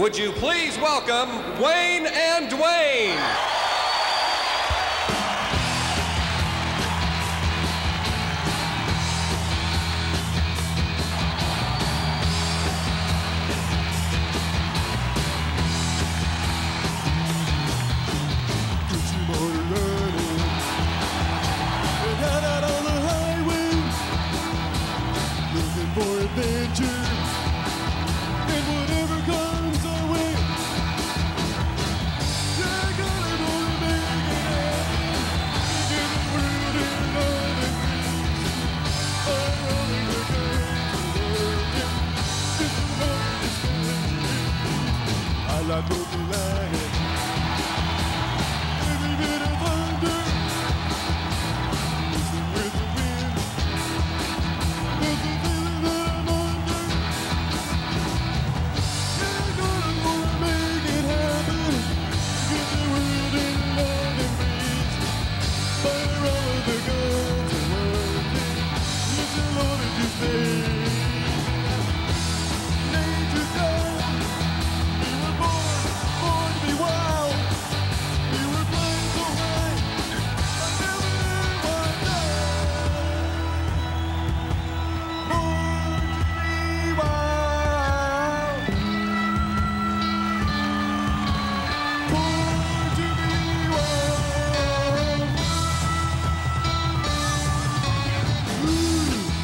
would you please welcome Wayne and Dwayne?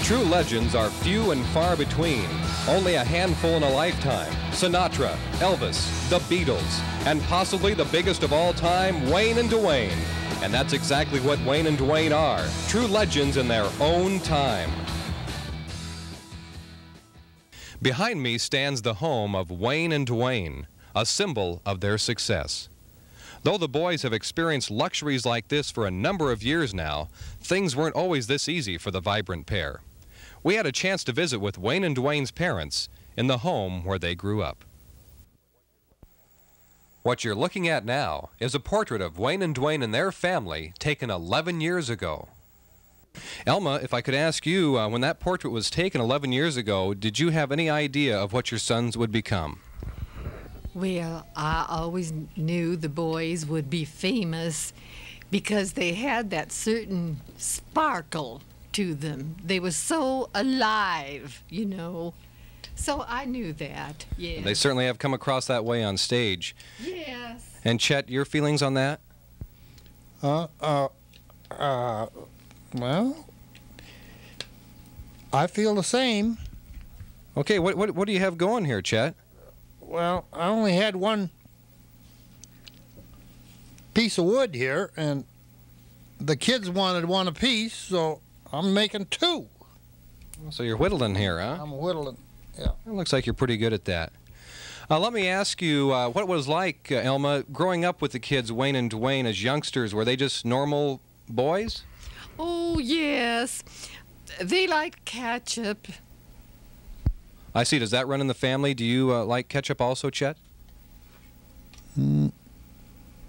True legends are few and far between, only a handful in a lifetime. Sinatra, Elvis, the Beatles, and possibly the biggest of all time, Wayne and Dwayne. And that's exactly what Wayne and Dwayne are, true legends in their own time. Behind me stands the home of Wayne and Dwayne, a symbol of their success. Though the boys have experienced luxuries like this for a number of years now, things weren't always this easy for the vibrant pair. We had a chance to visit with Wayne and Dwayne's parents in the home where they grew up. What you're looking at now is a portrait of Wayne and Dwayne and their family taken 11 years ago. Elma, if I could ask you, when that portrait was taken 11 years ago, did you have any idea of what your sons would become? Well, I always knew the boys would be famous because they had that certain sparkle to them. They were so alive, you know. So I knew that, yeah. They certainly have come across that way on stage. Yes. And Chet, your feelings on that? Well, I feel the same. Okay, what do you have going here, Chet? Well, I only had one piece of wood here, and the kids wanted one apiece, so I'm making two. So you're whittling here, huh? I'm whittling, yeah. It looks like you're pretty good at that. Let me ask you, what it was like, Elma, growing up with the kids, Wayne and Dwayne, as youngsters. Were they just normal boys? Oh, yes. They like ketchup. I see. Does that run in the family? Do you like ketchup also, Chet?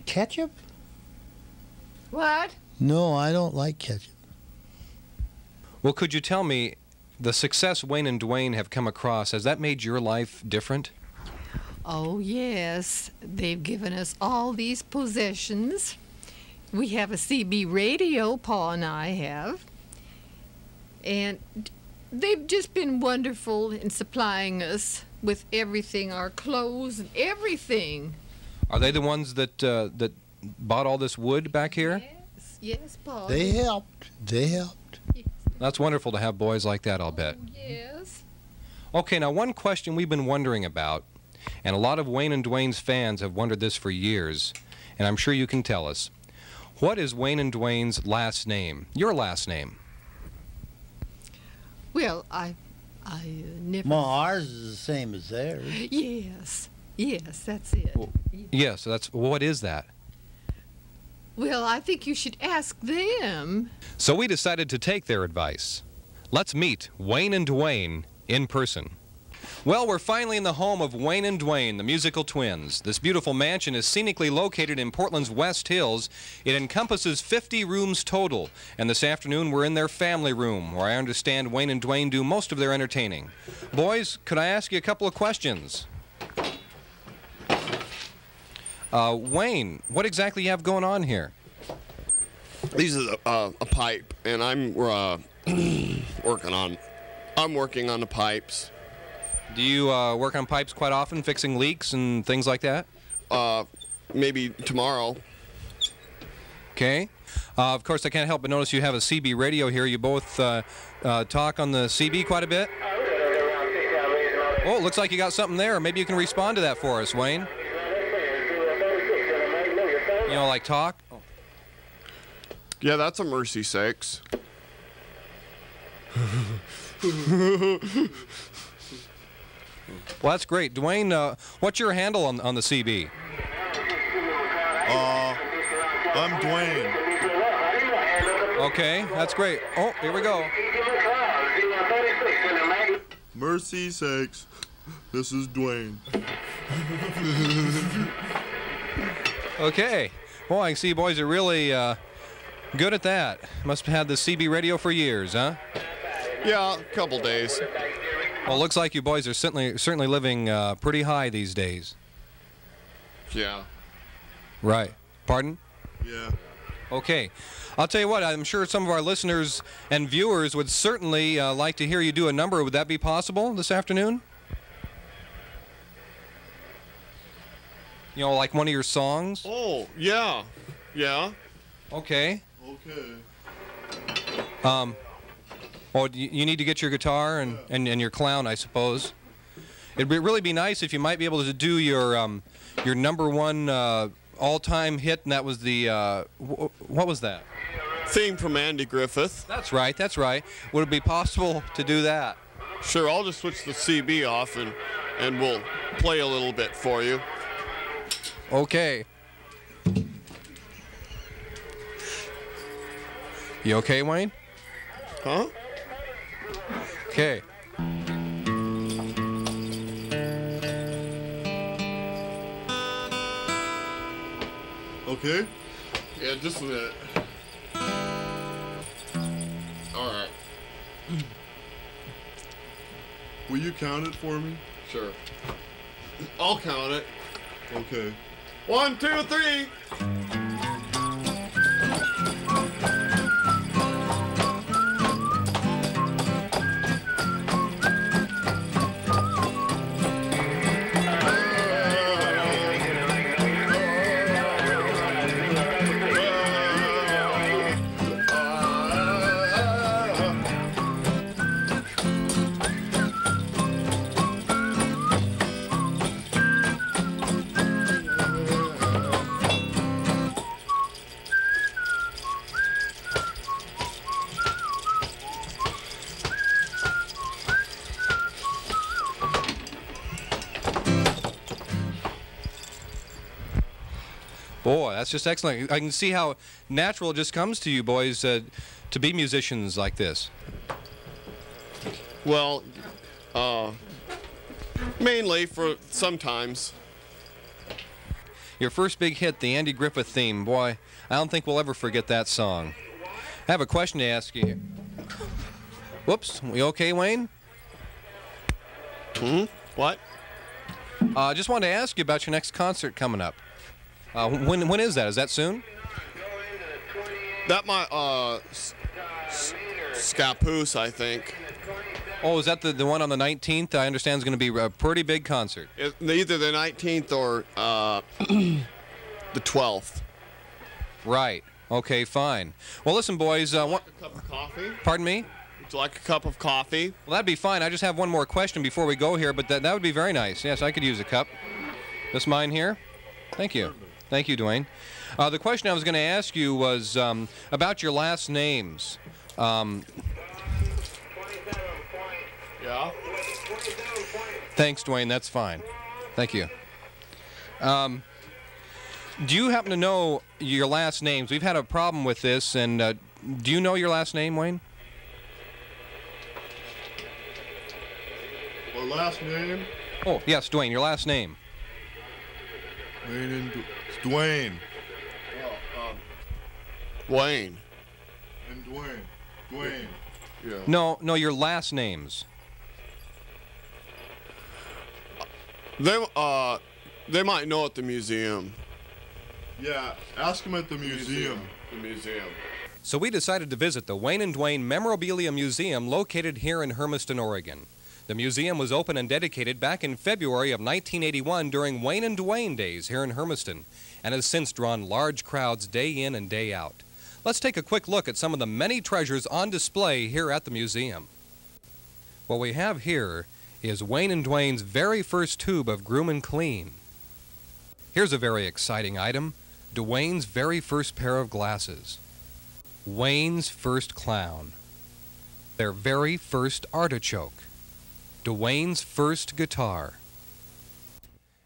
Ketchup? What? No, I don't like ketchup. Well, could you tell me, the success Wayne and Dwayne have come across, has that made your life different? Oh, yes. They've given us all these possessions. We have a CB radio, Paul and I have. And they've just been wonderful in supplying us with everything, our clothes and everything. Are they the ones that that bought all this wood back here? Yes, yes, Paul. They helped. They helped. Yes. That's wonderful to have boys like that, I'll bet. Oh, yes. Okay, now one question we've been wondering about, and a lot of Wayne and Dwayne's fans have wondered this for years, and I'm sure you can tell us. What is Wayne and Dwayne's last name? Your last name? Well, I never... Well, ours is the same as theirs. Yes, yes, that's it. Well, yes, what is that? Well, I think you should ask them. So we decided to take their advice. Let's meet Wayne and Dwayne in person. Well, we're finally in the home of Wayne and Dwayne, the musical twins. This beautiful mansion is scenically located in Portland's West Hills. It encompasses 50 rooms total, and this afternoon we're in their family room, where I understand Wayne and Dwayne do most of their entertaining. Boys, could I ask you a couple of questions? Wayne, what exactly you have going on here? These are a pipe, and I'm working on the pipes. Do you work on pipes quite often, fixing leaks and things like that? Maybe tomorrow. Okay. Of course, I can't help but notice you have a CB radio here. You both talk on the CB quite a bit. Oh, looks like you got something there. Maybe you can respond to that for us, Wayne. You know, like talk? Oh. Yeah, that's a Mercy 6. Well, that's great. Dwayne, what's your handle on the CB? I'm Dwayne. Okay, that's great. Oh, here we go. Mercy sakes, this is Dwayne. Okay. Boy, I can see you boys are really good at that. Must have had the CB radio for years, huh? Yeah, a couple days. Well, looks like you boys are certainly living pretty high these days. Yeah. Right. Pardon? Yeah. Okay. I'll tell you what, I'm sure some of our listeners and viewers would certainly like to hear you do a number. Would that be possible this afternoon? You know, like one of your songs? Oh, yeah. Yeah. Okay. Okay. Well, you need to get your guitar and your clown, I suppose. It'd really be nice if you might be able to do your number one all-time hit, and that was the what was that? Theme from Andy Griffith. That's right. That's right. Would it be possible to do that? Sure, I'll just switch the CB off and we'll play a little bit for you. Okay. You okay, Wayne? Huh? Okay. Okay. Yeah, just a minute. All right. Will you count it for me? Sure. I'll count it. Okay. 1, 2, 3. Boy, that's just excellent. I can see how natural it just comes to you boys to be musicians like this. Well, mainly for sometimes. Your first big hit, the Andy Griffith theme. Boy, I don't think we'll ever forget that song. I have a question to ask you. Whoops, you okay, Wayne? What? Just wanted to ask you about your next concert coming up. When is that? Is that soon? That might, Scappoose, I think. Oh, is that the one on the 19th? I understand is going to be a pretty big concert. Either the 19th or the 12th. Right. Okay, fine. Well, listen, boys. Would you like a cup of coffee? Pardon me? Would you like a cup of coffee? Well, that'd be fine. I just have one more question before we go here, but that would be very nice. Yes, I could use a cup. This mine here? Thank you. Thank you, Dwayne. The question I was going to ask you was about your last names. Yeah. Thanks, Dwayne. That's fine. Thank you. Do you happen to know your last names? We've had a problem with this, and do you know your last name, Wayne? Our last name? Oh, yes, Dwayne, your last name. It's Dwayne. Wayne. And Dwayne. Dwayne. Yeah. No, your last names. They might know at the museum. Yeah, ask him at the museum. The museum. So we decided to visit the Wayne and Dwayne Memorabilia Museum located here in Hermiston, Oregon. The museum was open and dedicated back in February of 1981 during Wayne and Dwayne days here in Hermiston, and has since drawn large crowds day in and day out. Let's take a quick look at some of the many treasures on display here at the museum. What we have here is Wayne and Dwayne's very first tube of Groom and Clean. Here's a very exciting item, Dwayne's very first pair of glasses. Wayne's first clown. Their very first artichoke. Dwayne's first guitar.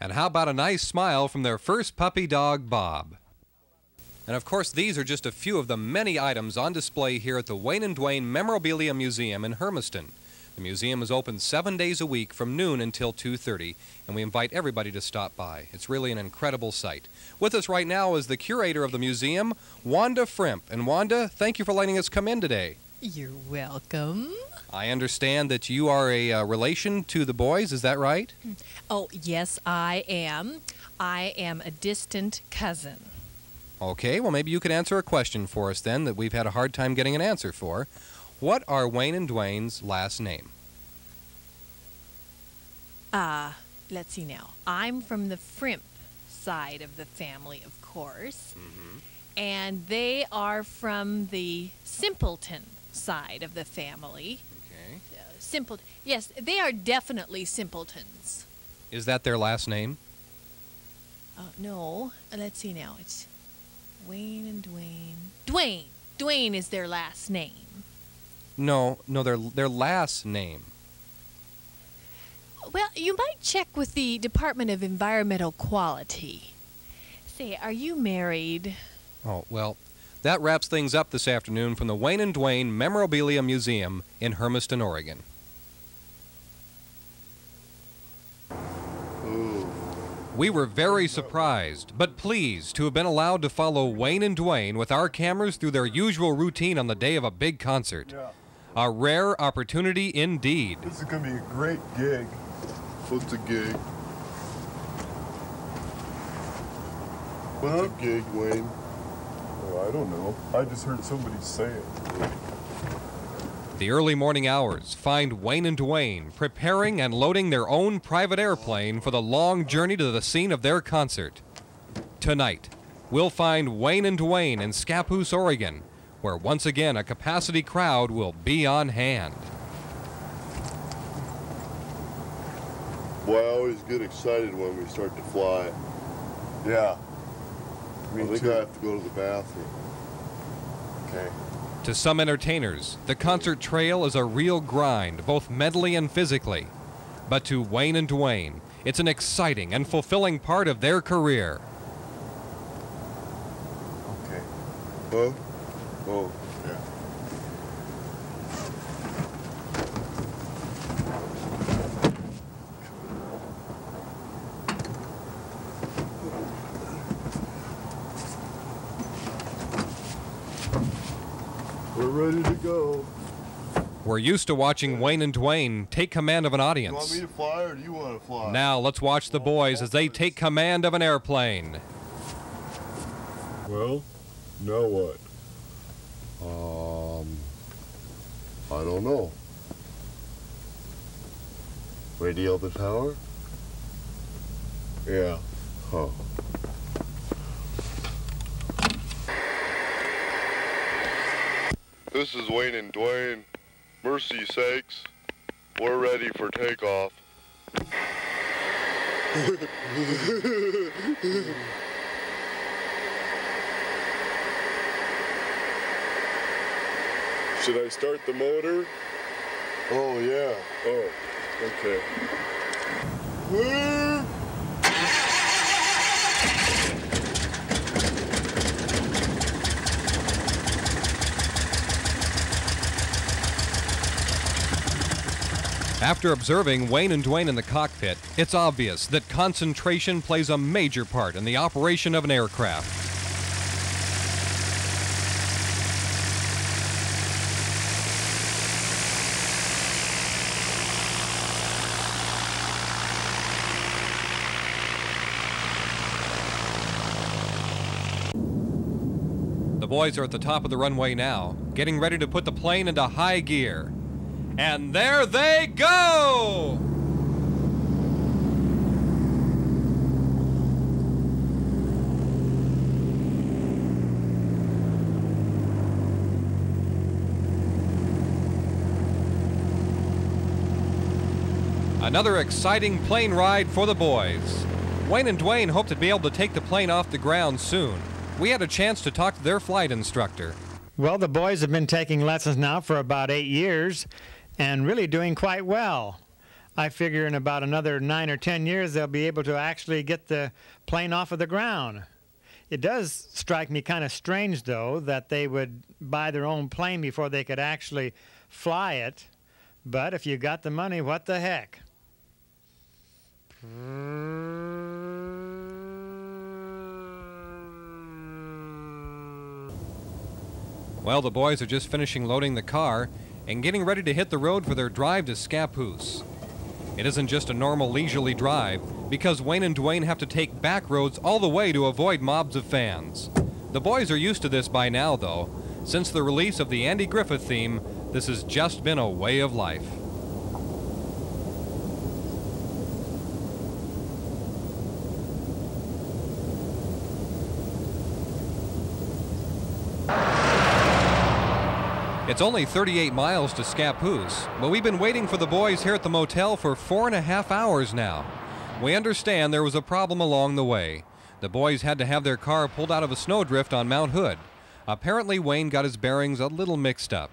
And how about a nice smile from their first puppy dog, Bob? And of course, these are just a few of the many items on display here at the Wayne and Dwayne Memorabilia Museum in Hermiston. The museum is open 7 days a week from noon until 2:30, and we invite everybody to stop by. It's really an incredible sight. With us right now is the curator of the museum, Wanda Frimp. And Wanda, thank you for letting us come in today. You're welcome. I understand that you are a relation to the boys, is that right? Oh, yes, I am. I am a distant cousin. Okay, well maybe you could answer a question for us then that we've had a hard time getting an answer for. What are Wayne and Dwayne's last name? Let's see now. I'm from the Frimp side of the family, of course. Mm-hmm. And they are from the Simpleton side of the family. Okay. Yes, they are definitely simpletons. Is that their last name? No. Let's see now. It's Wayne and Dwayne. Dwayne. Dwayne is their last name. No, their last name. Well, you might check with the Department of Environmental Quality. Say, are you married? Oh, well, that wraps things up this afternoon from the Wayne and Dwayne Memorabilia Museum in Hermiston, Oregon. We were very surprised, but pleased to have been allowed to follow Wayne and Dwayne with our cameras through their usual routine on the day of a big concert. Yeah. A rare opportunity indeed. This is gonna be a great gig. What's a gig? What's a gig, Wayne? Oh, I don't know. I just heard somebody say it. The early morning hours find Wayne and Dwayne preparing and loading their own private airplane for the long journey to the scene of their concert. Tonight, we'll find Wayne and Dwayne in Scappoose, Oregon, where once again a capacity crowd will be on hand. Boy, I always get excited when we start to fly. Yeah. I think I have to go to the bathroom. Okay. To some entertainers, the concert trail is a real grind, both mentally and physically. But to Wayne and Dwayne, it's an exciting and fulfilling part of their career. Okay. Huh? Oh, yeah. We're ready to go. We're used to watching Wayne and Dwayne take command of an You want audience. me to fly or do you want to fly? Now let's watch the boys as they take command of an airplane. Well, now what? I don't know. Radio the tower? Yeah. Huh. This is Wayne and Dwayne. Mercy sakes, we're ready for takeoff. Should I start the motor? Oh, yeah. Oh, okay. After observing Wayne and Dwayne in the cockpit, it's obvious that concentration plays a major part in the operation of an aircraft. boys are at the top of the runway now, getting ready to put the plane into high gear. And there they go! Another exciting plane ride for the boys. Wayne and Dwayne hope to be able to take the plane off the ground soon. We had a chance to talk to their flight instructor. Well, the boys have been taking lessons now for about 8 years and really doing quite well. I figure in about another 9 or 10 years they'll be able to actually get the plane off of the ground. It does strike me kind of strange, though, that they would buy their own plane before they could actually fly it. But if you got the money, what the heck? Well, the boys are just finishing loading the car and getting ready to hit the road for their drive to Scappoose. It isn't just a normal leisurely drive, because Wayne and Dwayne have to take back roads all the way to avoid mobs of fans. The boys are used to this by now, though. Since the release of the Andy Griffith theme, this has just been a way of life. It's only 38 miles to Scappoose, but we've been waiting for the boys here at the motel for 4.5 hours now. We understand there was a problem along the way. The boys had to have their car pulled out of a snowdrift on Mount Hood. Apparently Wayne got his bearings a little mixed up.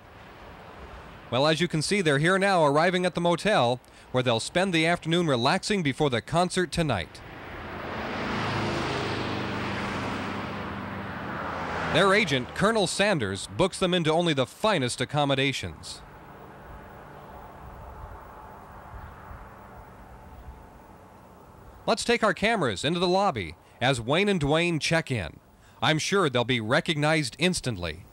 Well, as you can see, they're here now, arriving at the motel, where they'll spend the afternoon relaxing before the concert tonight. Their agent, Colonel Sanders, books them into only the finest accommodations. Let's take our cameras into the lobby as Wayne and Dwayne check in. I'm sure they'll be recognized instantly.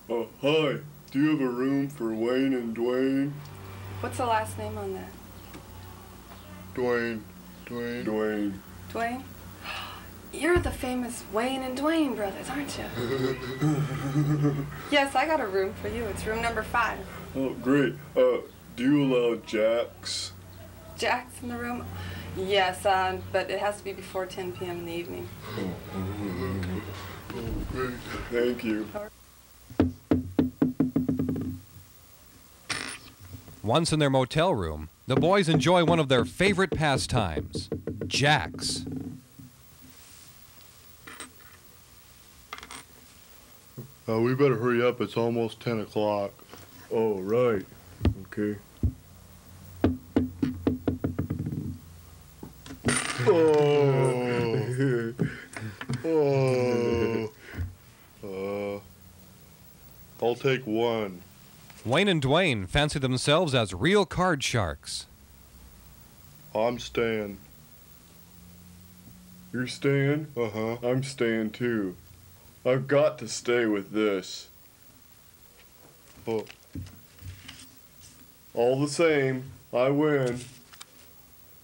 Hi. Do you have a room for Wayne and Dwayne? What's the last name on that? Dwayne. Dwayne? You're the famous Wayne and Dwayne brothers, aren't you? Yes, I got a room for you. It's room number 5. Oh, great. Do you allow Jacks? Jack's in the room? Yes, but it has to be before 10 p.m. in the evening. Oh, great. Thank you. Once in their motel room, the boys enjoy one of their favorite pastimes, jacks. We better hurry up. It's almost 10 o'clock. Oh, right. Okay. Oh. Oh. I'll take one. Wayne and Dwayne fancy themselves as real card sharks. I'm staying. You're staying? Uh-huh. I'm staying too. I've got to stay with this. Oh. All the same, I win.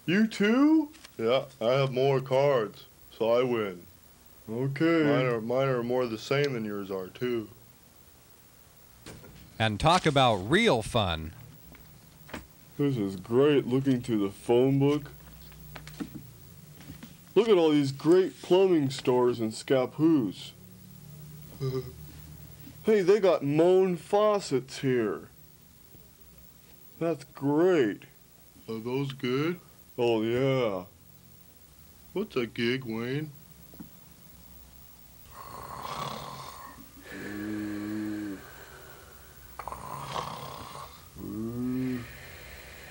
You too? Yeah, I have more cards, so I win. Okay. Mine are more the same than yours are too. And talk about real fun. This is great, looking through the phone book. Look at all these great plumbing stores in Scappoose. Hey, they got Moan faucets here. That's great. Are those good? Oh, yeah. What's a gig, Wayne?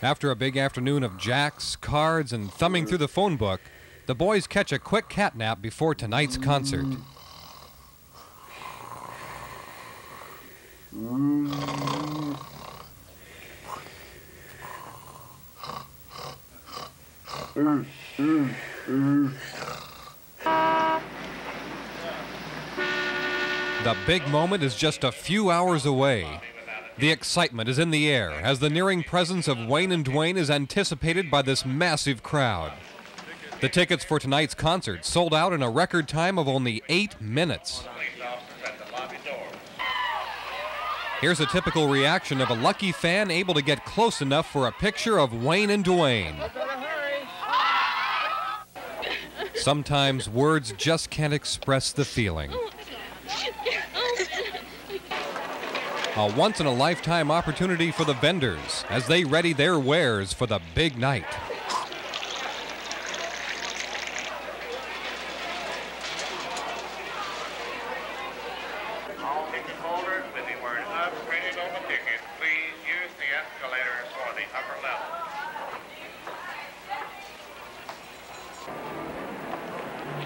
After a big afternoon of jacks, cards, and thumbing through the phone book, the boys catch a quick cat nap before tonight's concert. The big moment is just a few hours away. The excitement is in the air as the nearing presence of Wayne and Dwayne is anticipated by this massive crowd. The tickets for tonight's concert sold out in a record time of only 8 minutes. Here's a typical reaction of a lucky fan able to get close enough for a picture of Wayne and Dwayne. Sometimes words just can't express the feeling. A once-in-a-lifetime opportunity for the vendors as they ready their wares for the big night. All ticket holders, if you were not printed on the ticket, please use the escalators for the upper level.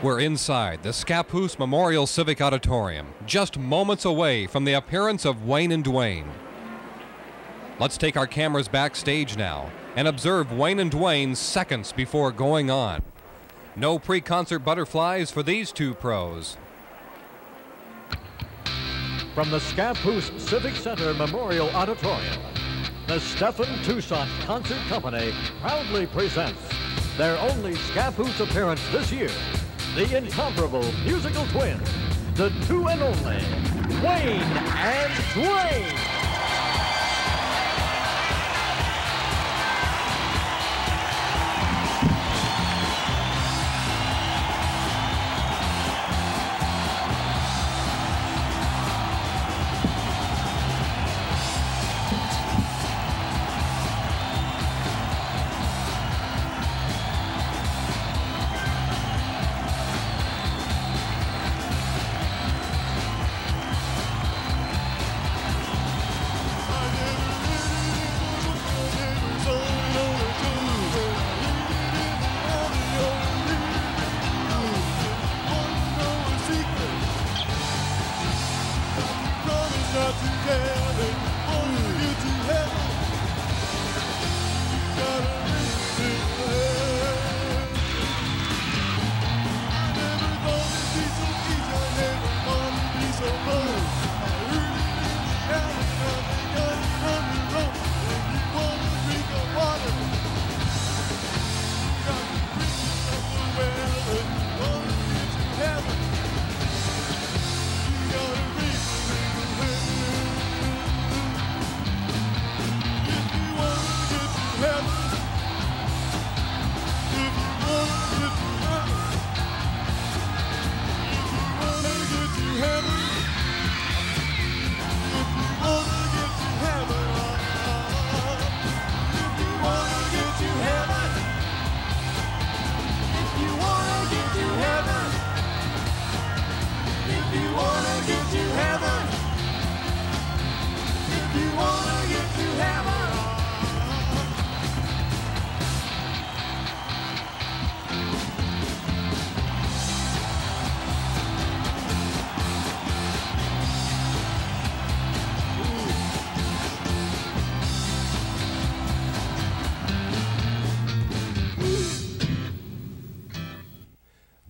We're inside the Scappoose Memorial Civic Auditorium, just moments away from the appearance of Wayne and Dwayne. Let's take our cameras backstage now and observe Wayne and Dwayne seconds before going on. No pre-concert butterflies for these two pros. From the Scappoose Civic Center Memorial Auditorium, the Stephen Toussaint Concert Company proudly presents their only Scappoose appearance this year, the incomparable musical twins, the two and only Wayne and Dwayne.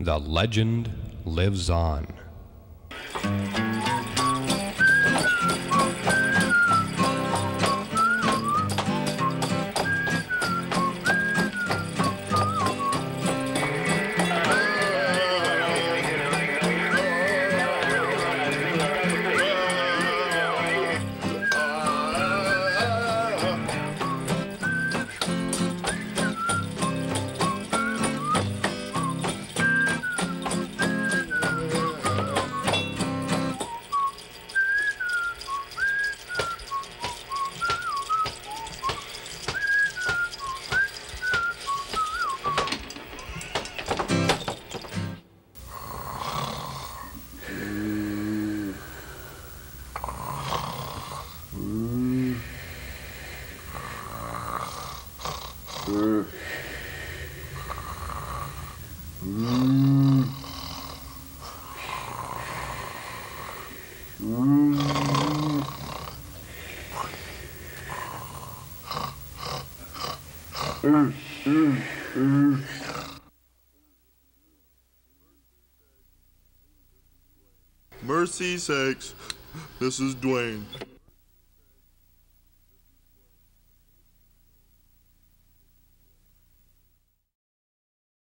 The legend lives on. Mercy sakes, this is Dwayne.